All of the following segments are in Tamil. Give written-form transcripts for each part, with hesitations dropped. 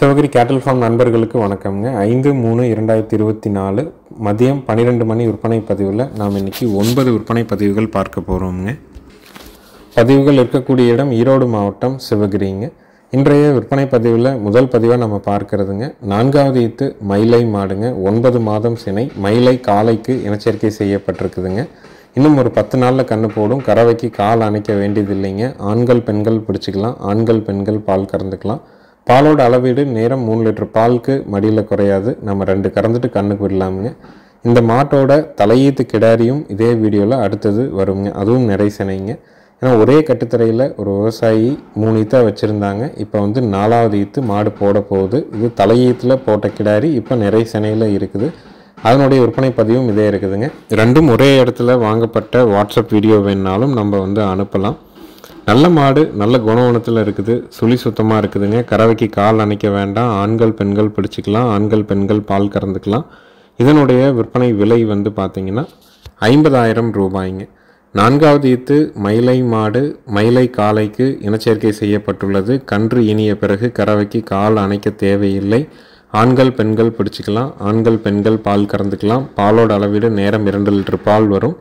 சிவகிரி கேட்டல் ஃபார்ம் நண்பர்களுக்கு வணக்கம்ங்க. 5/3/2024 மதியம் 12 மணி விற்பனை பதிவில் நாம் இன்றைக்கி 9 விற்பனை பதிவுகள் பார்க்க போகிறோம்ங்க. பதிவுகள் இருக்கக்கூடிய இடம் ஈரோடு மாவட்டம் சிவகிரிங்க. இன்றைய விற்பனை பதிவில் முதல் பதிவாக நம்ம பார்க்கறதுங்க 4வது ஈத்து மயிலை மாடுங்க. 9 மாதம் சினை மயிலை காலைக்கு இனச்சேர்க்கை செய்யப்பட்டிருக்குதுங்க. இன்னும் ஒரு 10 நாளில் கன்று போடும். கறவைக்கு கால் அணைக்க வேண்டியதில்லைங்க. ஆண்கள் பெண்கள் பிடிச்சிக்கலாம். ஆண்கள் பெண்கள் பால் கறந்துக்கலாம். பாலோட அளவீடு நேரம் 3 லிட்டர் பாலுக்கு மடியில் குறையாது. நம்ம 2 கறந்துட்டு கண்ணுக்கு விடலாமுங்க. இந்த மாட்டோட தலையீத்து கிடாரியும் இதே வீடியோவில் அடுத்தது வருங்க. அதுவும் நிறை சினைங்க. ஏன்னா ஒரே கட்டுத்தரையில் ஒரு விவசாயி 3 ஈத்தா வச்சுருந்தாங்க. இப்போ 4வது ஈத்து மாடு போட போகுது. இது தலையீத்தில் போட்ட கிடாரி இப்போ நிறை சினையில் இருக்குது. அதனுடைய விற்பனை பதிவும் இதே இருக்குதுங்க. ரெண்டும் ஒரே இடத்துல வாங்கப்பட்ட வாட்ஸ்அப் வீடியோ வேணுனாலும் நம்ம அனுப்பலாம். நல்ல மாடு நல்ல குணவனத்தில் இருக்குது. சுழி சுத்தமாக இருக்குதுங்க. கறவைக்கு கால் அணைக்க வேண்டாம். ஆண்கள் பெண்கள் பிடிச்சிக்கலாம். ஆண்கள் பெண்கள் பால் கறந்துக்கலாம். இதனுடைய விற்பனை விலை பார்த்திங்கன்னா 50,000 ரூபாய்ங்க. 4வது ஈத்து மயிலை மாடு மயிலை காலைக்கு இனச்சேர்க்கை செய்யப்பட்டுள்ளது. கன்று இனிய பிறகு கறவைக்கு கால் அணைக்க தேவையில்லை. ஆண்கள் பெண்கள் பிடிச்சிக்கலாம். ஆண்கள் பெண்கள் பால் கறந்துக்கலாம். பாலோட அளவீடு நேரம் 2 லிட்டர் பால் வரும்.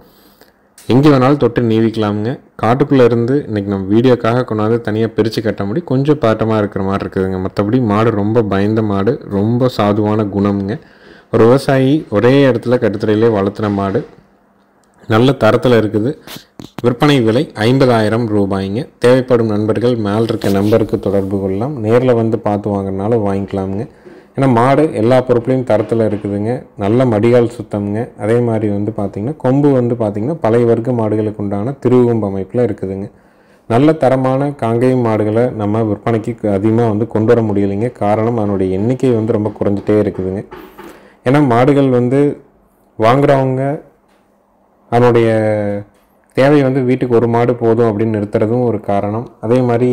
எங்கே வேணாலும் தொட்டு நீவிக்கலாமுங்க. காட்டுக்குள்ளே இருந்து இன்றைக்கி நம்ம வீடியோக்காக கொண்டாந்து தனியாக பிரித்து கட்ட முடியும். கொஞ்சம் பாட்டமாக இருக்கிற மாதிரி இருக்குதுங்க. மற்றபடி மாடு ரொம்ப பயந்த மாடு, ரொம்ப சாதுவான குணம்ங்க. ஒரு விவசாயி ஒரே இடத்துல கட்டுத்தரையிலே வளர்த்துன மாடு நல்ல தரத்தில் இருக்குது. விற்பனை விலை 50,000 ரூபாய்ங்க. தேவைப்படும் நண்பர்கள் மேல் இருக்க நம்பருக்கு தொடர்பு கொள்ளலாம். நேரில் பார்த்து வாங்கினாலும் வாங்கிக்கலாமுங்க. ஏன்னா மாடு எல்லா பொருட்களையும் தரத்தில் இருக்குதுங்க. நல்ல மடிகால் சுத்தம்ங்க. அதே மாதிரி பார்த்திங்கன்னா கொம்பு பார்த்திங்கன்னா பழைய வர்க்க மாடுகளுக்கு உண்டான திருவுகொம்பு அமைப்பில் இருக்குதுங்க. நல்ல தரமான காங்கேயம் மாடுகளை நம்ம விற்பனைக்கு அதிகமாக கொண்டு வர முடியலைங்க. காரணம் அதனுடைய எண்ணிக்கை ரொம்ப குறைஞ்சிட்டே இருக்குதுங்க. ஏன்னா மாடுகள் வாங்குறவங்க அதனுடைய தேவை வீட்டுக்கு ஒரு மாடு போதும் அப்படின்னு நிறுத்துறதும் ஒரு காரணம். அதே மாதிரி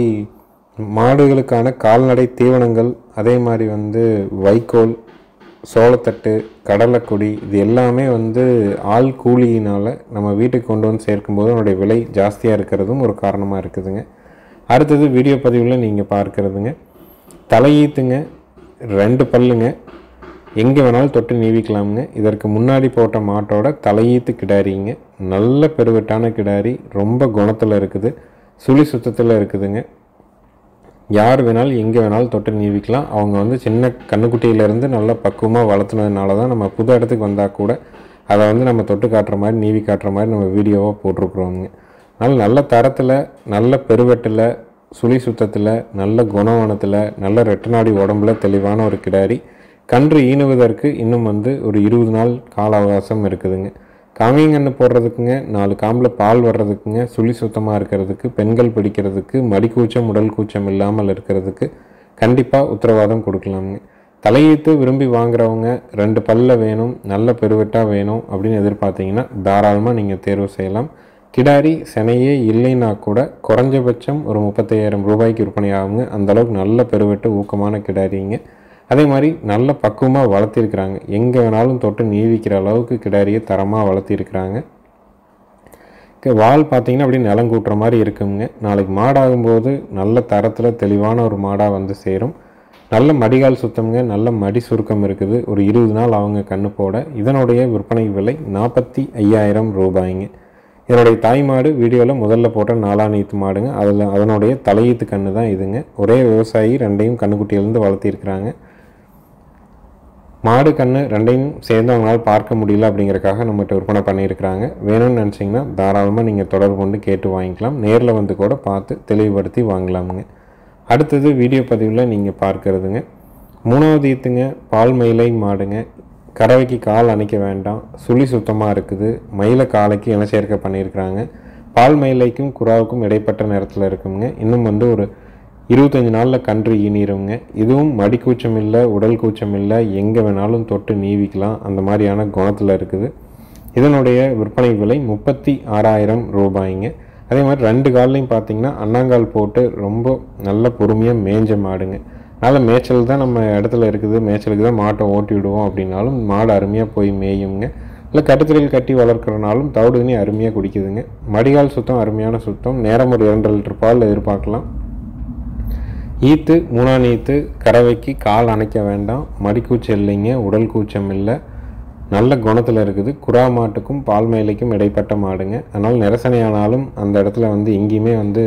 மாடுகளுக்கான கால்நடை தீவனங்கள், அதே மாதிரி வைக்கோல், சோளத்தட்டு, கடலைக்கொடி இது எல்லாமே ஆள் கூலியினால் நம்ம வீட்டுக்கு கொண்டு சேர்க்கும்போது அதனுடைய விலை ஜாஸ்தியாக இருக்கிறதும் ஒரு காரணமாக இருக்குதுங்க. அடுத்தது வீடியோ பதிவில் நீங்கள் பார்க்குறதுங்க தலையீத்துங்க. 2 பல்லுங்க. எங்கே வேணாலும் தொட்டு நீவிக்கலாமுங்க. இதற்கு முன்னாடி போட்ட மாட்டோட தலையீத்து கிடாரிங்க. நல்ல பெருவெட்டான கிடாரி, ரொம்ப குணத்தில் இருக்குது. சுழி சுத்தத்தில் இருக்குதுங்க. யார் வேணாலும் எங்கே வேணாலும் தொட்டு நீவிக்கலாம். அவங்க சின்ன கண்ணுக்குட்டியிலேருந்து நல்லா பக்குவமாக வளர்த்துனதுனால தான் நம்ம புது இடத்துக்கு வந்தால் கூட அதை நம்ம தொட்டு காட்டுற மாதிரி நீவி காட்டுற மாதிரி நம்ம வீடியோவாக போட்டிருக்குறோங்க. அதனால் நல்ல தரத்தில், நல்ல பெருவெட்டில், சுழி சுத்தத்தில், நல்ல குணவனத்தில், நல்ல ரெட்டநாடி உடம்புல தெளிவான ஒரு கிடாரி. கன்று ஈனுவதற்கு இன்னும் ஒரு 20 நாள் கால அவகாசம் இருக்குதுங்க. காங்கேயங்கன்று போடுறதுக்குங்க, 4 காம்பில் பால் வர்றதுக்குங்க, சுழி சுத்தமாக இருக்கிறதுக்கு, பெண்கள் பிடிக்கிறதுக்கு, மடிக்கூச்சம் உடல் கூச்சம் இல்லாமல் இருக்கிறதுக்கு கண்டிப்பாக உத்தரவாதம் கொடுக்கலாமுங்க. தலையீத்து விரும்பி வாங்குறவங்க 2 பல்ல வேணும், நல்ல பெருவெட்டாக வேணும் அப்படின்னு எதிர்பார்த்தீங்கன்னா தாராளமாக நீங்கள் தேர்வு செய்யலாம். கிடாரி சினையே இல்லைன்னா கூட குறைஞ்சபட்சம் ஒரு 35,000 ரூபாய்க்கு விற்பனை ஆகுங்க. அந்தளவுக்கு நல்ல பெருவெட்டு ஊக்கமான கிடாரிங்க. அதே மாதிரி நல்ல பக்குவமாக வளர்த்திருக்கிறாங்க. எங்கே வேணாலும் தொட்டு நீவிக்கிற அளவுக்கு கிடாரியை தரமாக வளர்த்திருக்கிறாங்க. வால் பார்த்திங்கன்னா அப்படியே நிலங்கூட்டுற மாதிரி இருக்குங்க. நாளைக்கு மாடாகும்போது நல்ல தரத்தில் தெளிவான ஒரு மாடாக சேரும். நல்ல மடிகால் சுத்தம்ங்க. நல்ல மடி சுருக்கம் இருக்குது. ஒரு 20 நாள் அவங்க கன்று போட. இதனுடைய விற்பனை விலை 45,000 ரூபாய்ங்க. இதனுடைய தாய் மாடு வீடியோவில் முதல்ல போட்ட 4ஆம் ஈத்து மாடுங்க. அதனுடைய தலையீத்து கன்று தான் இதுங்க. ஒரே விவசாயி 2ஐயும் கண்ணுக்குட்டியிலேருந்து வளர்த்திருக்கிறாங்க. மாடு கன்று 2ஐயும் சேர்ந்து அவங்களால் பார்க்க முடியல அப்படிங்கிறக்காக நம்மகிட்ட விற்பனை பண்ணியிருக்கிறாங்க. வேணும்னு நினச்சிங்கன்னா தாராளமாக நீங்கள் தொடர்பு கொண்டு கேட்டு வாங்கிக்கலாம். நேரில் கூட பார்த்து தெளிவுபடுத்தி வாங்கலாமுங்க. அடுத்தது வீடியோ பதிவில் நீங்கள் பார்க்குறதுங்க 3வது ஈத்துங்க பால் மயிலை மாடுங்க. கறவைக்கு கால் அணைக்க வேண்டாம். சுழி சுத்தமாக இருக்குது. மயிலை காலைக்கு இனச்சேர்க்கை பண்ணியிருக்கிறாங்க. பால் மயிலைக்கும் குறாவுக்கும் இடைப்பட்ட நேரத்தில் இருக்குங்க. இன்னும் ஒரு 25 நாளில் கன்று ஈனிருங்க. இதுவும் மடி கூச்சம் இல்லை, உடல் கூச்சம் இல்லை, எங்கே வேணாலும் தொட்டு நீவிக்கலாம். அந்த மாதிரியான குணத்தில் இருக்குது. இதனுடைய விற்பனை விலை 36,000 ரூபாய்ங்க. அதே மாதிரி 2 கால்லையும் பார்த்திங்கன்னா அண்ணாங்கால் போட்டு ரொம்ப நல்ல பொறுமையாக மேய்ஞ்ச மாடுங்க. அதனால் மேய்ச்சல் தான் நம்ம இடத்துல இருக்குது, மேய்ச்சலுக்கு தான் மாட்டை ஓட்டி விடுவோம் அப்படின்னாலும் மாடு அருமையாக போய் மேயுங்க. இல்லை கட்டுத்தரையில் கட்டி வளர்க்குறனாலும் தவிடு தண்ணி அருமையாக குடிக்குதுங்க. மடிகால் சுத்தம் அருமையான சுத்தம். நேரம் ஒரு 2 லிட்டர் பால் எதிர்பார்க்கலாம். ஈத்து 3ஆம் ஈத்து கறவைக்கு கால் அணைக்க வேண்டாம். மடிக்கூச்சம் இல்லைங்க, உடல் கூச்சம் இல்லை, நல்ல குணத்தில் இருக்குது. குறா மாட்டுக்கும் பால் மேலைக்கும் இடைப்பட்ட மாடுங்க. அதனால் நிரசனையானாலும் அந்த இடத்துல வந்து எங்கேயுமே வந்து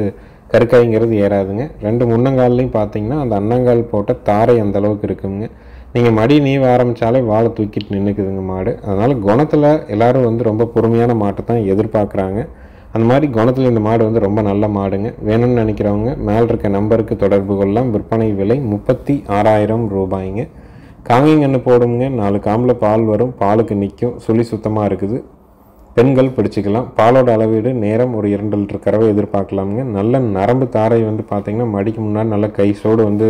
கருக்காய்ங்கிறது ஏறாதுங்க. 2 முன்னங்கால்லையும் பார்த்தீங்கன்னா அந்த அன்னங்கால் போட்ட தாரை அந்த அளவுக்கு இருக்குங்க. நீங்கள் மடி நீவ ஆரம்பித்தாலே வாழை தூக்கிட்டு நின்றுக்குதுங்க மாடு. அதனால் குணத்தில் எல்லோரும் வந்து ரொம்ப பொறுமையான மாட்டை தான் எதிர்பார்க்குறாங்க. அந்த மாதிரி குணத்தில் இந்த மாடு வந்து ரொம்ப நல்ல மாடுங்க. வேணும்னு நினைக்கிறவங்க மேலே இருக்க நம்பருக்கு தொடர்பு கொள்ளலாம். விற்பனை விலை 36,000 ரூபாய்ங்க. காங்கைங்கன்று போடுங்க. 4 காம்பில் பால் வரும், பாலுக்கு நிற்கும், சுழி சுத்தமாக இருக்குது. பெண்கள் பிடிச்சிக்கலாம். பாலோட அளவீடு நேரம் ஒரு 2 லிட்டர் கறவை எதிர்பார்க்கலாமுங்க. நல்ல நரம்பு தாரை வந்து பார்த்திங்கன்னா மடிக்கு முன்னாடி நல்ல கை சோடு வந்து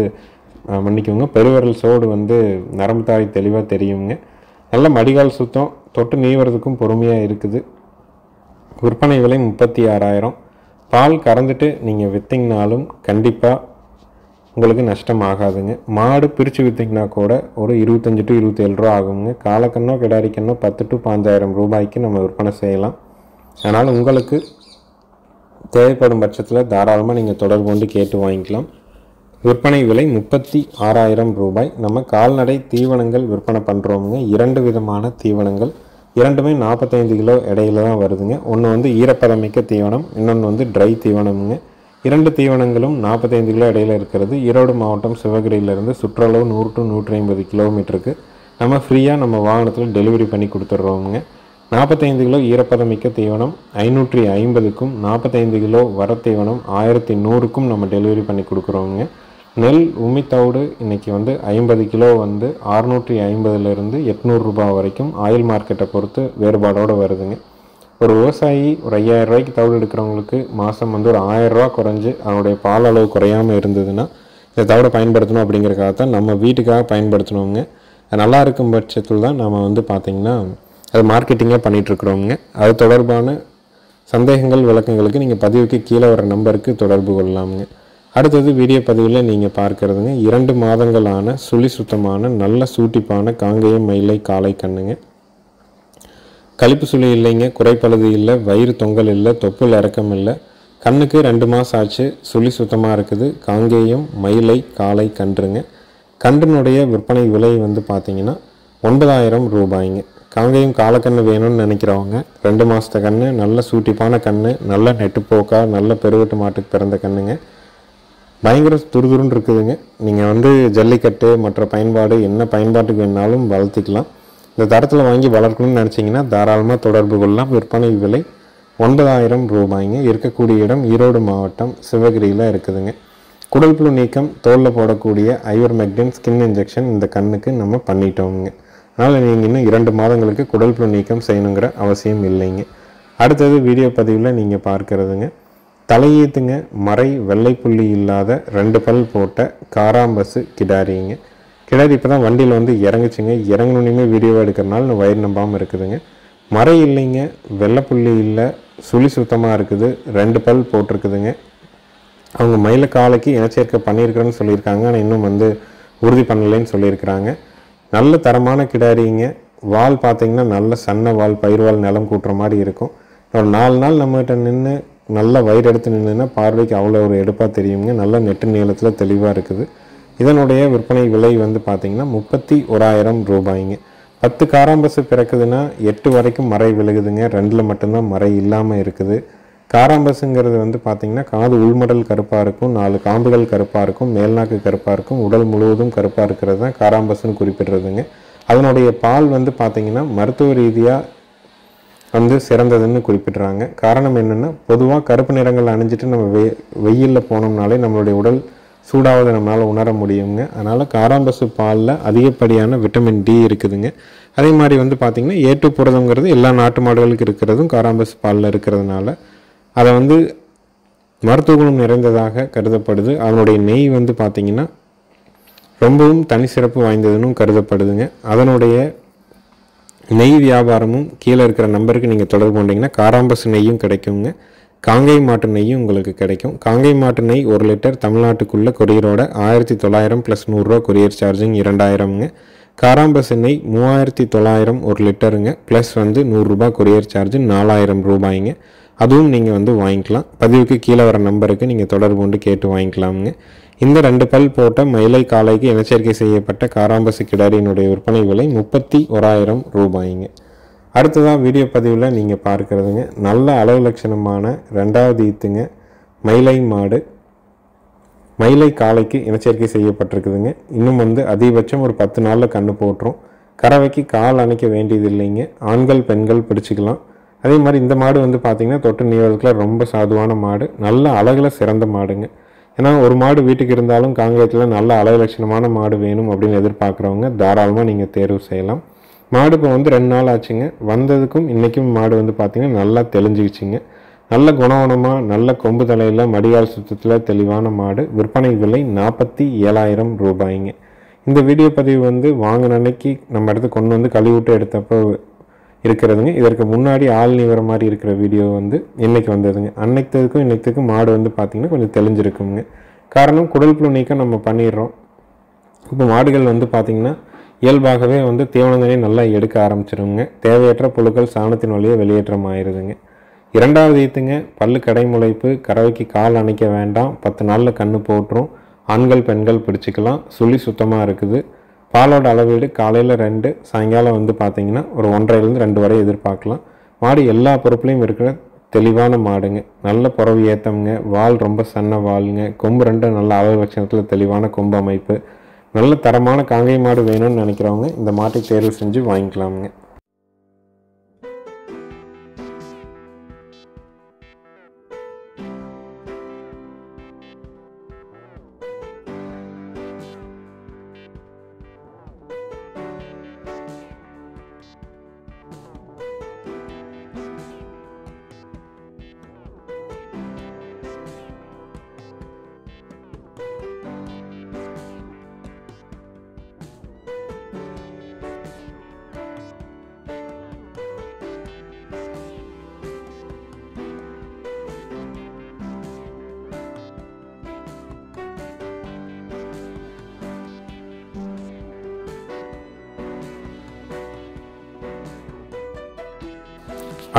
மன்னிக்குங்க, பெருவிரல் சோடு வந்து நரம்பு தாரை தெளிவாக தெரியுங்க. நல்ல மடிகால் சுத்தம், தொட்டு நீவறதுக்கும் பொறுமையாக இருக்குது. விற்பனை விலை 36,000. பால் கறந்துட்டு நீங்கள் விற்றிங்கனாலும் கண்டிப்பாக உங்களுக்கு நஷ்டம் ஆகாதுங்க. மாடு பிரித்து விற்றிங்கன்னா கூட ஒரு 25 to 27 ரூபா ஆகுங்க. காலக்கண்ணோ கிடாரிக்கண்ணோ 10 to 15,000 ரூபாய்க்கு நம்ம விற்பனை செய்யலாம். அதனால் உங்களுக்கு தேவைப்படும் பட்சத்தில் தாராளமாக நீங்கள் தொடர்பு கொண்டு கேட்டு வாங்கிக்கலாம். விற்பனை விலை 36,000 ரூபாய். நம்ம கால்நடை தீவனங்கள் விற்பனை பண்ணுறோமுங்க. 2 விதமான தீவனங்கள், இரண்டுமே 45 கிலோ இடையில தான் வருதுங்க. ஒன்று வந்து ஈரப்பதமிக்க தீவனம், இன்னொன்று வந்து ட்ரை தீவனமுங்க. 2 தீவனங்களும் 45 கிலோ இடையில இருக்கிறது. ஈரோடு மாவட்டம் சிவகிரியிலேருந்து சுற்றளவு 100 to 150 கிலோமீட்டருக்கு நம்ம ஃப்ரீயாக நம்ம வாகனத்தில் டெலிவரி பண்ணி கொடுத்துட்றோமுங்க. 45 கிலோ ஈரப்பதமிக்க தீவனம் 550க்கும் 45 கிலோ வர தீவனம் 1100க்கும் நம்ம டெலிவரி பண்ணி கொடுக்குறோங்க. நெல் உமித்தவுடு இன்றைக்கி வந்து 50 கிலோ வந்து 650லேருந்து 800 ரூபா வரைக்கும் ஆயில் மார்க்கெட்டை பொறுத்து வேறுபாடோடு வருதுங்க. ஒரு விவசாயி ஒரு 5,000 ரூபாய்க்கு தவிடு எடுக்கிறவங்களுக்கு மாதம் வந்து ஒரு 1000 ரூபா குறைஞ்சி அதனுடைய பால் அளவு குறையாமல் இருந்ததுன்னா இந்த தவிடை பயன்படுத்தணும் அப்படிங்கிறக்காக தான் நம்ம வீட்டுக்காக பயன்படுத்தணுங்க. நல்லா இருக்கும் பட்சத்தில் தான் நம்ம வந்து பார்த்திங்கன்னா அது மார்க்கெட்டிங்காக பண்ணிகிட்ருக்குறோங்க. அது தொடர்பான சந்தேகங்கள் விளக்கங்களுக்கு நீங்கள் பதிவுக்கு கீழே வர நம்பருக்கு தொடர்பு கொள்ளலாமுங்க. அடுத்தது வீடியோ பதிவில் நீங்கள் பார்க்குறதுங்க 2 மாதங்களான சுழி சுத்தமான நல்ல சூட்டிப்பான காங்கேயம் மயிலை காளை கண்ணுங்க. கழிப்பு சுழி இல்லைங்க, குறைப்பழுது இல்லை, வயிறு தொங்கல் இல்லை, தொப்புள் இறக்கம் இல்லை. கண்ணுக்கு 2 மாதம் ஆச்சு, சுழி சுத்தமாக இருக்குது. காங்கேயம் மயிலை காளை கன்றுங்க. கன்றினுடைய விற்பனை விலை வந்து பார்த்திங்கன்னா 9,000 ரூபாய்ங்க. காங்கேயம் காலக்கண்ணு வேணும்னு நினைக்கிறவங்க 2 மாதத்த கன்று, நல்ல சூட்டிப்பான கன்று, நல்ல நெட்டுப்போக்கா, நல்ல பெருவெட்டு மாட்டுக்கு பிறந்த கண்ணுங்க. பயங்கர துருதுருன்னு இருக்குதுங்க. நீங்கள் வந்து ஜல்லிக்கட்டு மற்ற பயன்பாடு என்ன பயன்பாட்டுக்கு வேணாலும் வளர்த்திக்கலாம். இந்த தரத்தில் வாங்கி வளர்க்கணும்னு நினச்சிங்கன்னா தாராளமாக தொடர்பு கொள்ளலாம். விற்பனை விலை 9,000 ரூபாய்ங்க. இருக்கக்கூடிய இடம் ஈரோடு மாவட்டம் சிவகிரியில் இருக்குதுங்க. குடல் புழு நீக்கம், தோலில் போடக்கூடிய ஐவர்மெக்டின் ஸ்கின் இன்ஜெக்ஷன் இந்த கண்ணுக்கு நம்ம பண்ணிட்டோங்க. அதனால் நீங்கள் இன்னும் 2 மாதங்களுக்கு குடல் புழு நீக்கம் செய்யணுங்கிற அவசியம் இல்லைங்க. அடுத்தது வீடியோ பதிவில் நீங்கள் பார்க்குறதுங்க தலையீத்துங்க மறை வெள்ளை புள்ளி இல்லாத 2 பல் போட்ட காராம்பசு கிடாரிங்க. கிடாரி இப்போ தான் வண்டியில் வந்து இறங்குச்சுங்க. இறங்கணுன்னே வீடியோவை எடுக்கிறனால வயிறு நம்பாமல் இருக்குதுங்க. மறை இல்லைங்க, வெள்ளைப்புள்ளி இல்லை, சுழி சுத்தமாக இருக்குது, 2 பல் போட்டிருக்குதுங்க. அவங்க மயில காலைக்கு இனச்சேர்க்கை பண்ணியிருக்கிறேன்னு சொல்லியிருக்காங்க. ஆனால் இன்னும் வந்து உறுதி பண்ணலைன்னு சொல்லியிருக்கிறாங்க. நல்ல தரமான கிடாரிங்க. வால் பார்த்திங்கன்னா நல்ல சன்ன வால், பயிர் வால், நிலம் கூட்டுற மாதிரி இருக்கும். ஒரு 4 நாள் நம்மகிட்ட நின்று நல்ல வயிறு எடுத்து நின்றுன்னா பார்வைக்கு அவ்வளோ ஒரு எடுப்பாக தெரியுங்க. நல்ல நெட்டு நீளத்தில் தெளிவாக இருக்குது. இதனுடைய விற்பனை விலை வந்து பார்த்திங்கன்னா 31,000 ரூபாய்ங்க. 10 காராம்பசு பிறக்குதுன்னா 8 வரைக்கும் மறை விழுகுதுங்க. 2ல் மட்டும்தான் மறை இல்லாமல் இருக்குது. காராம்பசுங்கிறது வந்து பார்த்திங்கன்னா காது உள்மடல் கருப்பாக இருக்கும், 4 காம்புகள் கருப்பாக இருக்கும், மேல்நாக்கு கருப்பாக இருக்கும், உடல் முழுவதும் கருப்பாக இருக்கிறது தான் காராம்பசுன்னு குறிப்பிடுறதுங்க. அதனுடைய பால் வந்து பார்த்திங்கன்னா மருத்துவ ரீதியாக வந்து சிறந்ததுன்னு குறிப்பிட்றாங்க. காரணம் என்னென்னா பொதுவாக கருப்பு நிறங்கள் அணிஞ்சிட்டு நம்ம வெயிலில் போனோம்னாலே நம்மளுடைய உடல் சூடாவதை நம்மளால் உணர முடியுங்க. அதனால் காராம்பசு பாலில் அதிகப்படியான விட்டமின் டி இருக்குதுங்க. அதே மாதிரி வந்து பார்த்திங்கன்னா ஏட்டு புரதங்கிறது எல்லா நாட்டு மாடுகளுக்கு இருக்கிறதும் காராம்பசு பாலில் இருக்கிறதுனால அதை வந்து மருத்துவ குணம் நிறைந்ததாக கருதப்படுது. அதனுடைய நெய் வந்து பார்த்திங்கன்னா ரொம்பவும் தனி சிறப்பு வாய்ந்ததுன்னு கருதப்படுதுங்க. அதனுடைய நெய் வியாபாரமும் கீழே இருக்கிற நம்பருக்கு நீங்கள் தொடர்பு கொண்டீங்கன்னா காராம்பசு நெய்யும் கிடைக்குங்க. காங்கை மாட்டு நெய்யும் உங்களுக்கு கிடைக்கும். காங்கை மாட்டு நெய் 1 லிட்டர் தமிழ்நாட்டுக்குள்ளே கொரியரோட 1900 + 100 ரூபா கொரியர் சார்ஜிங் 2000ங்க. காராம்பசு நெய் 3900 1 லிட்டருங்க, ப்ளஸ் வந்து 100 ரூபா கொரியர் சார்ஜ் 4000 ரூபாய்ங்க. அதுவும் நீங்கள் வந்து வாங்கிக்கலாம். பதிவுக்கு கீழே வர நம்பருக்கு நீங்கள் தொடர்பு கொண்டு கேட்டு வாங்கிக்கலாமுங்க. இந்த 2 பல் போட்ட மயிலை காளைக்கு இனச்சேர்க்கை செய்யப்பட்ட காராம்பசு கிடாரியினுடைய விற்பனை விலை 31,000 ரூபாய்ங்க. அடுத்ததாக வீடியோ பதிவில் நீங்கள் பார்க்குறதுங்க நல்ல அளவு லட்சணமான 2வது ஈத்துங்க மயிலை மாடு. மயிலை காளைக்கு இனச்சேர்க்கை செய்யப்பட்டிருக்குதுங்க. இன்னும் வந்து அதிகபட்சம் ஒரு 10 நாளில் கன்று போட்டுரும். கறவைக்கு கால் அணைக்க வேண்டியது இல்லைங்க. ஆண்கள் பெண்கள் பிடிச்சிக்கலாம். அதே மாதிரி இந்த மாடு வந்து பார்த்திங்கன்னா தொட்டு நீவதுக்குள்ள ரொம்ப சாதுவான மாடு, நல்ல அழகில் சிறந்த மாடுங்க. ஏன்னா ஒரு மாடு வீட்டுக்கு இருந்தாலும் காங்கேயத்தில் நல்ல அழகு லட்சணமான மாடு வேணும் அப்படின்னு எதிர்பார்க்குறவங்க தாராளமாக நீங்கள் தேர்வு செய்யலாம். மாடு இப்போ வந்து 2 நாள் ஆச்சுங்க. வந்ததுக்கும் இன்றைக்கும் மாடு வந்து பார்த்திங்கன்னா நல்லா தெளிஞ்சிக்கிச்சிங்க. நல்ல குணவனமாக நல்ல கொம்பு தலையில் மடிகால் சுத்தத்தில் தெளிவான மாடு. விற்பனை விலை 47,000 ரூபாய்ங்க. இந்த வீடியோ பதிவு வந்து வாங்கின அன்னைக்கு நம்ம இடத்து கொண்டு வந்து கழுவிட்டு எடுத்தப்போ இருக்கிறதுங்க. இதற்கு முன்னாடி ஆள் நீவர மாதிரி இருக்கிற வீடியோ வந்து இன்றைக்கி வந்ததுங்க. அன்னைக்குக்கும் இன்னைக்குக்கும் மாடு வந்து பார்த்திங்கன்னா கொஞ்சம் தெளிஞ்சிருக்குங்க. காரணம் குடல் புழு நீக்கம் நம்ம பண்ணிடுறோம். இப்போ மாடுகள் வந்து பார்த்திங்கன்னா இயல்பாகவே வந்து தீவனங்களே நல்லா எடுக்க ஆரம்பிச்சிருங்க. தேவையற்ற புழுக்கள் சாணத்தின் வழியே வெளியேற்றம் ஆயிடுதுங்க. 2வது ஈத்துங்க பல்லு கடைமுளைப்பு, கறவைக்கு கால் அணைக்க வேண்டாம், 10 நாளில் கன்று போட்டுரும். ஆண்கள் பெண்கள் பிடிச்சிக்கலாம். சுழி சுத்தமாக இருக்குது. பாலோட அளவீடு காலையில் 2, சாயங்காலம் வந்து பார்த்திங்கன்னா ஒரு 1.5லேருந்து 2 வரை எதிர்பார்க்கலாம். மாடு எல்லா பொறுப்புலையும் இருக்கிற தெளிவான மாடுங்க. நல்ல புறவு ஏற்றம்ங்க. வால் ரொம்ப சன்ன வாளுங்க. கொம்பு 2 நல்ல அளவு லட்சணத்தில் தெளிவான கொம்பு அமைப்பு. நல்ல தரமான காங்கை மாடு வேணும்னு நினைக்கிறவங்க இந்த மாட்டை தேர்வு செஞ்சு வாங்கிக்கலாமுங்க.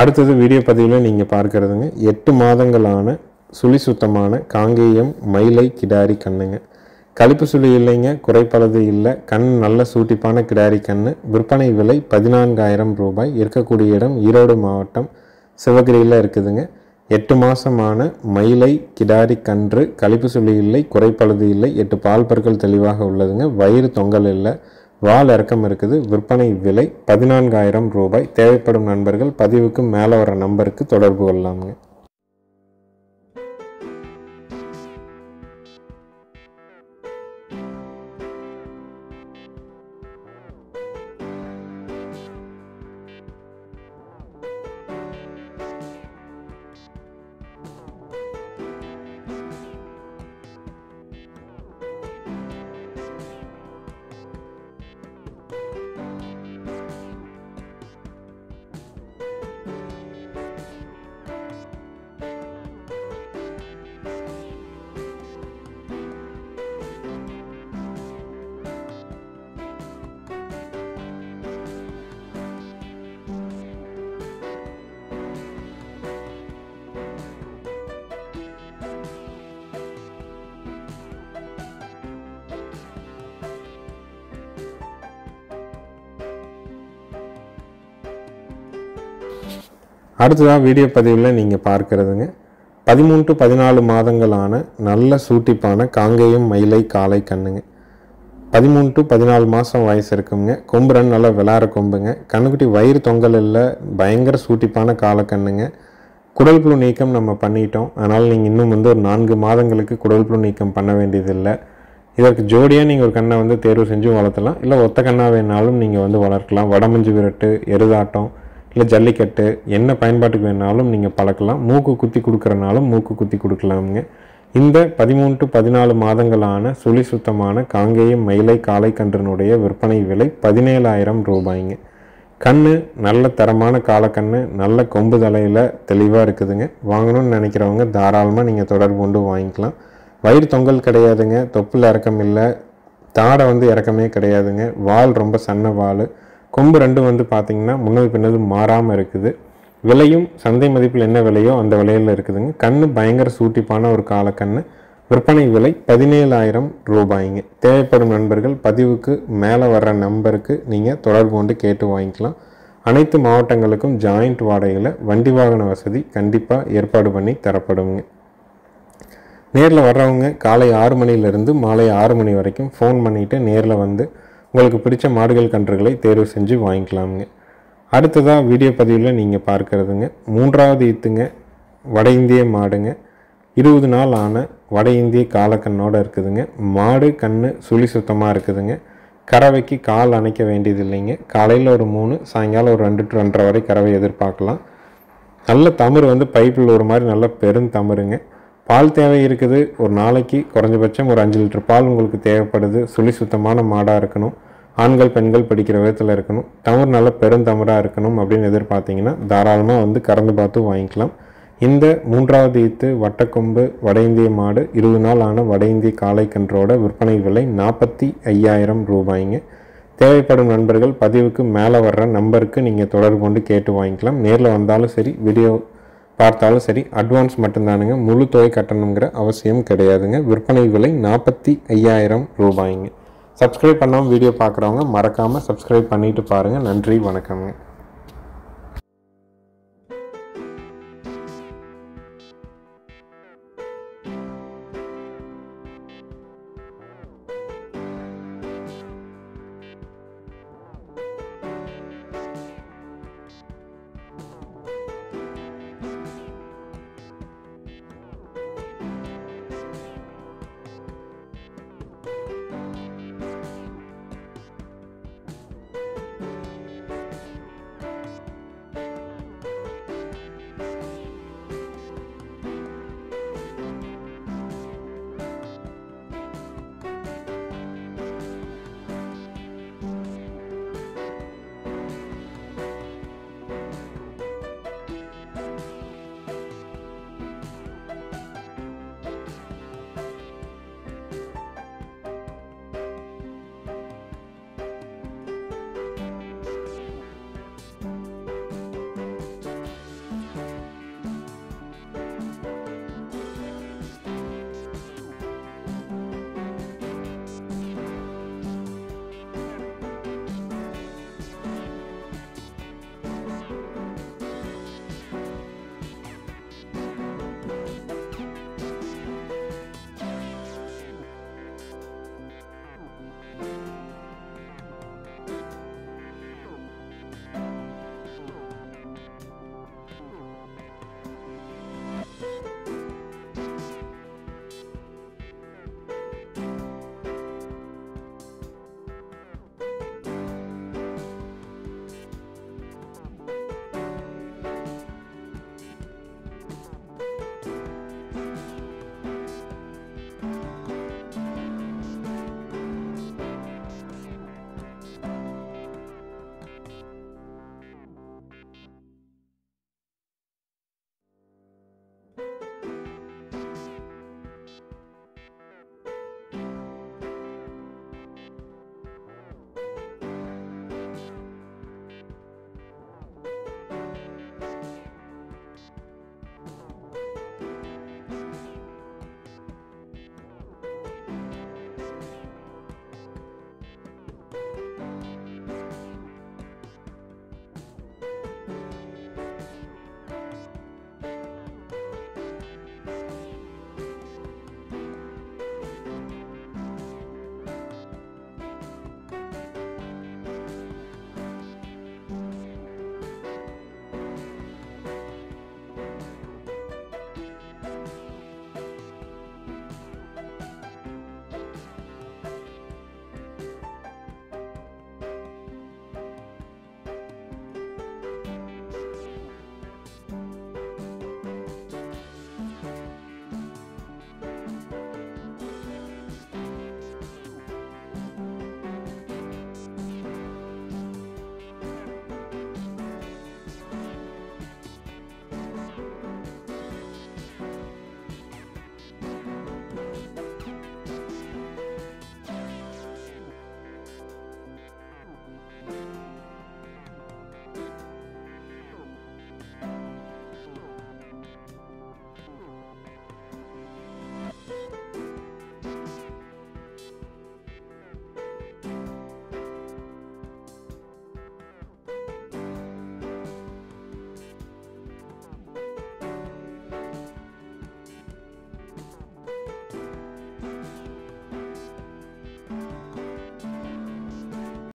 அடுத்தது வீடியோ பதிவில் நீங்கள் பார்க்குறதுங்க 8 மாதங்களான சுழி சுத்தமான காங்கேயம் மயிலை கிடாரி கண்ணுங்க. கழிப்பு சுழி இல்லைங்க, குறைப்பளது இல்லை. கண் நல்ல சூட்டிப்பான கிடாரி கண்ணு. விற்பனை விலை 14,000 ரூபாய். இருக்கக்கூடிய இடம் ஈரோடு மாவட்டம் சிவகிரியில் இருக்குதுங்க. 8 மாதமான மயிலை கிடாரி கன்று. கழிப்பு சுழி இல்லை, குறைப்பளது இல்லை. 8 பால் பற்கள் தெளிவாக உள்ளதுங்க. வயிறு தொங்கல் இல்லை. வால் இறக்கம் இருக்குது. விற்பனை விலை 14,000 ரூபாய். தேவைப்படும் நண்பர்கள் பதிவுக்கு மேலே வர நம்பருக்கு தொடர்பு கொள்ளலாமுங்க. அடுத்ததாக வீடியோ பதிவில் நீங்கள் பார்க்குறதுங்க 13 to 14 மாதங்களான நல்ல சூட்டிப்பான காங்கேயம் மயிலை காளை கண்ணுங்க. 13 to 14 மாதம் வயசு இருக்குங்க. கொம்பு 2 நல்லா விளாட கொம்புங்க. கண்ணுக்குட்டி வயிறு தொங்கல் இல்லை. பயங்கர சூட்டிப்பான காளை கண்ணுங்க. குடல் புழு நீக்கம் நம்ம பண்ணிட்டோம். அதனால் நீங்கள் இன்னும் வந்து ஒரு 4 மாதங்களுக்கு குடல் புழு நீக்கம் பண்ண வேண்டியதில்லை. இதற்கு ஜோடியாக நீங்கள் ஒரு கண்ணை வந்து தேர்வு செஞ்சு வளர்த்தலாம். இல்லை ஒத்த கண்ணா வேணாலும் நீங்கள் வந்து வளர்க்கலாம். வடமஞ்சு விரட்டு, எருதாட்டம், இல்லை ஜல்லிக்கட்டு என்ன பயன்பாட்டுக்கு வேணாலும் நீங்கள் பழக்கலாம். மூக்கு குத்தி கொடுக்குறனாலும் மூக்கு குத்தி கொடுக்கலாமுங்க. இந்த 13 to 14 மாதங்களான சுழி சுத்தமான காங்கேயம் மயிலை காளை கன்றினுடைய விற்பனை விலை 17,000 ரூபாய்ங்க. கண்ணு நல்ல தரமான காளைக்கண்ணு, நல்ல கொம்பு தலையில் தெளிவாக இருக்குதுங்க. வாங்கணும்னு நினைக்கிறவங்க தாராளமாக நீங்கள் தொடர்பு கொண்டு வாங்கிக்கலாம். வயிறு தொங்கல் கிடையாதுங்க. தொப்புள் இறக்கம் இல்லை. தாடை வந்து இறக்கமே கிடையாதுங்க. வால் ரொம்ப சன்ன வால். கொம்பு 2 வந்து பார்த்திங்கன்னா முன்னது பின்னது மாறாமல் இருக்குது. விலையும் சந்தை மதிப்பில் என்ன விலையோ அந்த விலையில் இருக்குதுங்க. கண்ணு பயங்கர சூட்டிப்பான ஒரு காலக்கண்ணு. விற்பனை விலை 17,000 ரூபாய்ங்க. தேவைப்படும் நண்பர்கள் பதிவுக்கு மேலே வர்ற நம்பருக்கு நீங்கள் தொடர்பு கொண்டு கேட்டு வாங்கிக்கலாம். அனைத்து மாவட்டங்களுக்கும் ஜாயிண்ட் வாடகையில் வண்டி வாகன வசதி கண்டிப்பாக ஏற்பாடு பண்ணி தரப்படுங்க. நேரில் வர்றவங்க காலை 6 மணிலேருந்து மாலை 6 மணி வரைக்கும் ஃபோன் பண்ணிவிட்டு நேரில் வந்து உங்களுக்கு பிடிச்ச மாடுகள் கன்றுகளை தேர்வு செஞ்சு வாங்கிக்கலாமுங்க. அடுத்ததாக வீடியோ பதிவில் நீங்கள் பார்க்குறதுங்க 3வது ஈத்துங்க. வட இந்திய மாடுங்க. 20 நாள் ஆன வட இந்திய காலக்கண்ணோடு இருக்குதுங்க. மாடு கண்ணு சுழி சுத்தமாக இருக்குதுங்க. கறவைக்கு கால் அணைக்க வேண்டியது இல்லைங்க. காலையில் ஒரு 3, சாயங்காலம் ஒரு 2 to 2:30 வரை கறவை எதிர்பார்க்கலாம். நல்ல தமிழ் வந்து பைப்பில் ஒரு மாதிரி நல்ல பெருந்தமிருங்க. பால் தேவை இருக்குது. ஒரு நாளைக்கு குறைஞ்சபட்சம் ஒரு 5 லிட்டர் பால் உங்களுக்கு தேவைப்படுது. சுழி சுத்தமான மாடாக இருக்கணும். ஆண்கள் பெண்கள் படிக்கிற விதத்தில் இருக்கணும். தமிழ் நல்ல பெருந்தமிழாக இருக்கணும் அப்படின்னு எதிர்பார்த்தீங்கன்னா தாராளமாக வந்து கறந்து பார்த்து வாங்கிக்கலாம். இந்த 3வது ஈத்து வட்டக்கொம்பு வட இந்திய மாடு 20 நாள் ஆன வட இந்திய காளைக்கன்றோட விற்பனை விலை 45,000 ரூபாய்ங்க. தேவைப்படும் நண்பர்கள் பதிவுக்கு மேலே வர்ற நம்பருக்கு நீங்கள் தொடர்பு கொண்டு கேட்டு வாங்கிக்கலாம். நேரில் வந்தாலும் சரி, வீடியோ பார்த்தாலும் சரி, அட்வான்ஸ் மட்டும்தானுங்க. முழு தொகை கட்டணுங்கிற அவசியம் கிடையாதுங்க. விற்பனை விலை 45,000 ரூபாய்ங்க. சப்ஸ்கிரைப் பண்ணாமல் வீடியோ பார்க்குறவங்க மறக்காமல் சப்ஸ்கிரைப் பண்ணிவிட்டு பாருங்கள். நன்றி, வணக்கம்ங்க.